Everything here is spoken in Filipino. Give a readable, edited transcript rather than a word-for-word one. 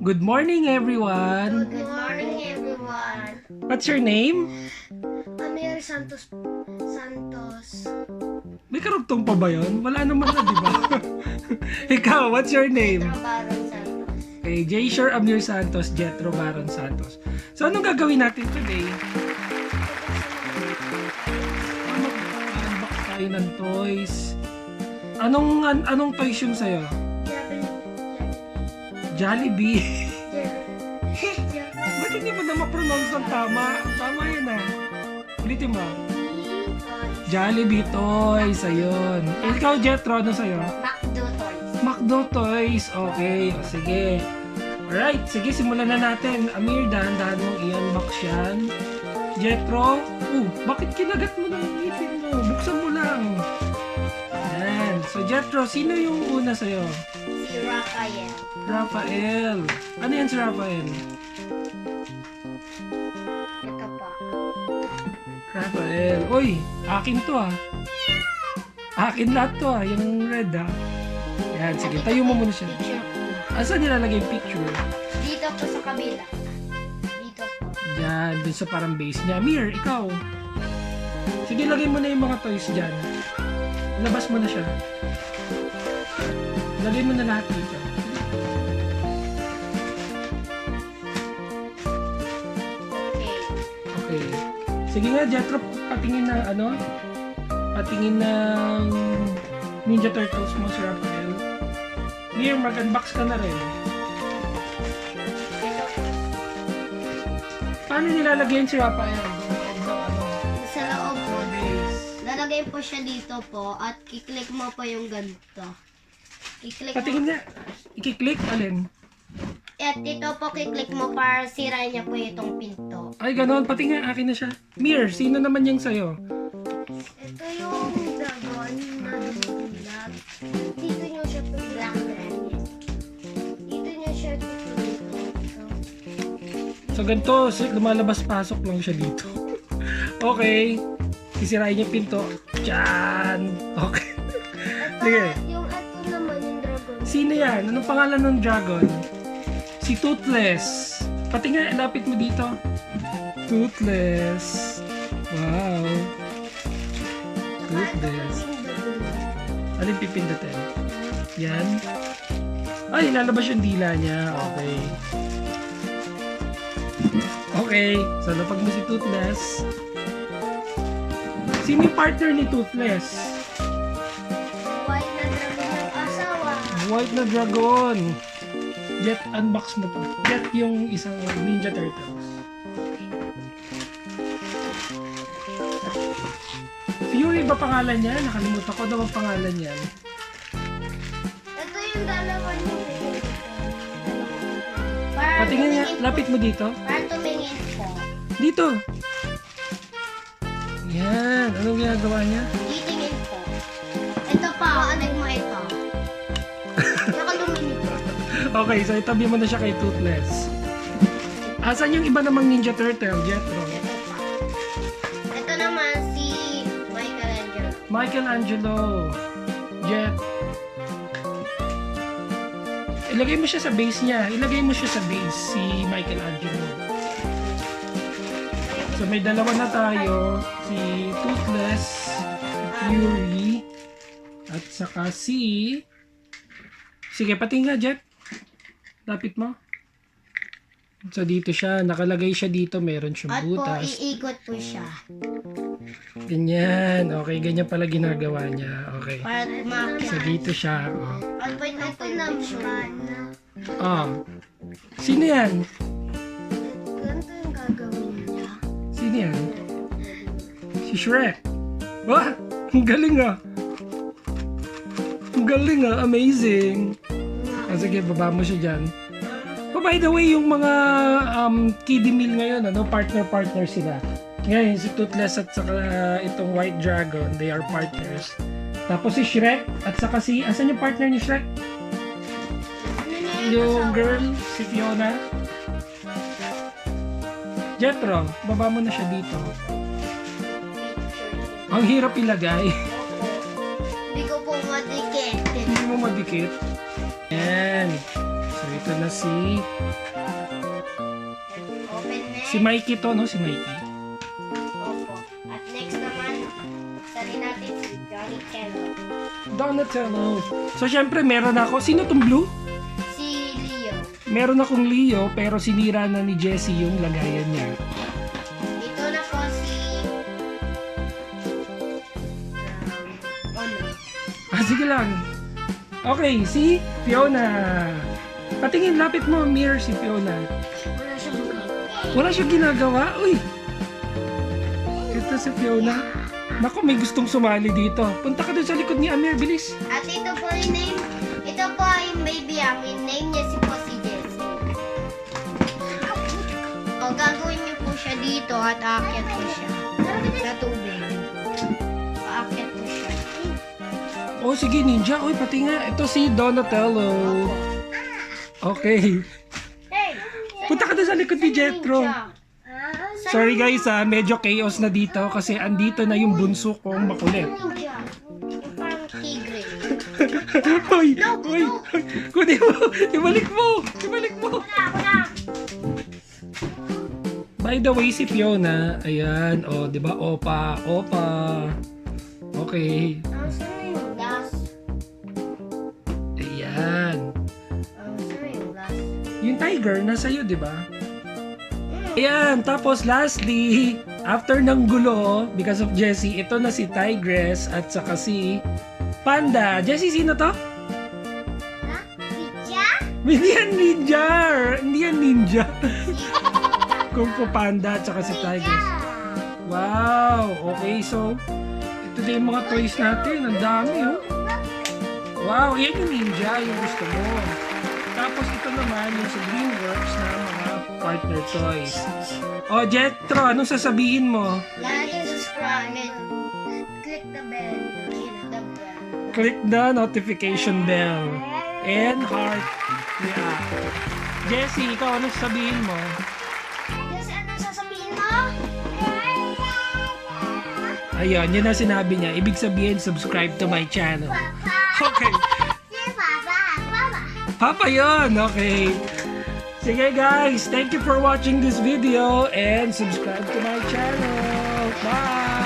Good morning, everyone. Good morning, everyone. What's your name? Amir Santos. May karugtong pa ba yun? Wala naman na, di ba? Ikaw, what's your name? Baron Santos. Okay, Jaysure Amir Santos, Jetro Baron Santos. So, anong gagawin natin today? Mag-unbox tayo ng toys. Anong toys yung sa'yo? Jollibee. Ba't hindi mo na ma-pronounce ng tama? Tama yan ah. Ulitin mo. Jollibee toys, ayun. Ikaw, Jetro, ano sa'yo? McDo toys. McDo toys, okay. O, sige. Alright, sige, simulan na natin. Amir, dahan-dahan mong i-unbox yan. Jetro, bakit kinagat mo ng ngipin mo? Buksan mo lang. Yan. So, Jetro, sino yung una sa'yo? Si Rafael. Rafael. Ano yan si Rafael? Ito po. Rafael. Uy, akin to ah. Akin lahat to ah, yung red ah. Yan, sige, tayo mo muna siya. Picture po. Asan nilalagay yung picture? Dito po sa kabila. Dito po. Diyan, dun sa parang base niya. Mir, ikaw. Sige, lagay mo na yung mga toys dyan. Labas mo na siya. Lagay mo na lahat dito. Okay. Okay. Sige nga, Jetro, patingin ng ano? Patingin ng Ninja Turtles mo si Rafael. Mir, mag-unbox ka na rin. Ito po. Paano nilalagyan si Rafael? Sa loob po. Base. Lalagay po siya dito po at kiklik mo po yung ganito. Kiklik Patingin mo. nga. I-click, alin? At dito po kiklik mo para sirain niya po itong pinto. Ay, ganon. Pati nga, akin na siya. Mir, sino naman yung sa'yo? Ito yung dragon na dumulat. Dito nyo siya po black dragon. Dito nyo siya po dito. So, ganito. Lumalabas-pasok lang siya dito. Okay. Sisirain yung pinto. Diyan. Okay. Sige. Yung ato naman yung dragon. Sino yan? Anong pangalan ng dragon? Si Toothless. Pati nga, lapit mo dito. Toothless. Wow. Toothless. Alin pipindutin? Yan. Ay, lalabas yung dila niya. Okay. Okay. So, lapag mo si Toothless. Sino yung partner ni Toothless? White na dragon yung asawa. White na dragon. Jet, unbox mo to. Jet yung isang Ninja Turtles. Fury ba pangalan niya? Nakalimutan ko daw ang pangalan niya. Ito yung dalawa niyo. Para Patingin nga, tumingin lapit mo dito. Para tumingin po. Dito. Yan. Anong ginagawa niya? Titingin po. Ito pa, anak mo ito. Nakalumini po. Okay, so itabi mo na siya kay Toothless. Asan yung iba namang Ninja Turtle, Jetro? Ito pa. Ito naman si Michelangelo. Michelangelo. Jet. Ilagay mo siya sa base niya. Ilagay mo siya sa base, si Michelangelo. So may dalawa na tayo. Si Toothless, Fury, at saka si... Sige, pati nga, Jet. Lapit mo. So dito siya, nakalagay siya dito, meron At siyang po, butas. iikot po siya. Ganyan. Okay, ganyan pala ginagawa niya. Okay. Para umakit. So dito siya. Oh. At po, ito naman. Oh. Sino yan? Ganito yung gagawin niya. Sino yan? Si Shrek. Wah! Ang galing ah. Ang galing ah. Amazing. Oh, sige, baba mo siya dyan. Oh, by the way, yung mga kiddie meal ngayon, ano, partner-partner sila. Ngayon, si Toothless at saka itong White Dragon, they are partners. Tapos si Shrek at saka si... Asan yung partner ni Shrek? Yung girl, si Fiona. Jetro, baba mo na siya dito. Ang hirap ilagay. Hindi ko po madikit. Hindi mo madikit. Yan. So ito na si Open next. si Mikey to, no? Si Mikey. Opo. At next naman, sali natin si Donatello. Donatello. So, syempre, meron ako. Sino tong blue? Si Leo. Meron akong Leo, pero sinira na ni Jessie yung lagayan niya. Ito na po si... Ono. Sige lang. Okay, si Fiona. Patingin, lapit mo, mirror si Fiona. Wala siya magagawa. Wala siyang ginagawa. Uy! Ito si Fiona. Naku, may gustong sumali dito. Punta ka doon sa likod ni Amir, bilis. At ito po yung name. Ito po yung baby amin. Name niya si Jessie. O, gagawin niyo po siya dito at aakyat po siya. Sa tubig. Aakyat po siya. Oh, sige, ninja. Uy, pati nga. Ito si Donatello. Okay. Hey! Punta ka doon sa likod ni Jethro. Ninja. Sorry guys, medyo chaos na dito kasi andito na yung bunso kong makulit. Ninja. Yung parang tigre. Uy! Uy! Kunin mo! Ibalik mo! Ibalik mo! By the way, si Fiona, ayan, oh, di ba? Opa, opa. Okay. Saan yung last? Ayan. Saan yung last? Yung tiger, nasa iyo, di ba? Ayan, tapos lastly, after ng gulo, because of Jessie, ito na si Tigress at saka si Panda. Jessie, sino to? Ha? Ninja? Hindi yan ninja! Hindi yan ninja. Kung Fu Panda at saka si Tigress. Wow! Okay, so, ito din yung mga toys natin. Ang dami, oh. Wow, yan yung ninja, yung gusto mo. Tapos ito naman yung sa DreamWorks na mga partner toys. O, Jethro, anong sasabihin mo? Like and subscribe and click the bell to hit the bell. Click the notification bell and heart react. Jessie, ikaw anong sasabihin mo? Yes, ano sasabihin mo? Ayun, yun ang sinabi niya. Ibig sabihin, subscribe to my channel. Okay. Si Papa. Papa. Papa yun, okay. Sige guys, thank you for watching this video and subscribe to my channel. Bye!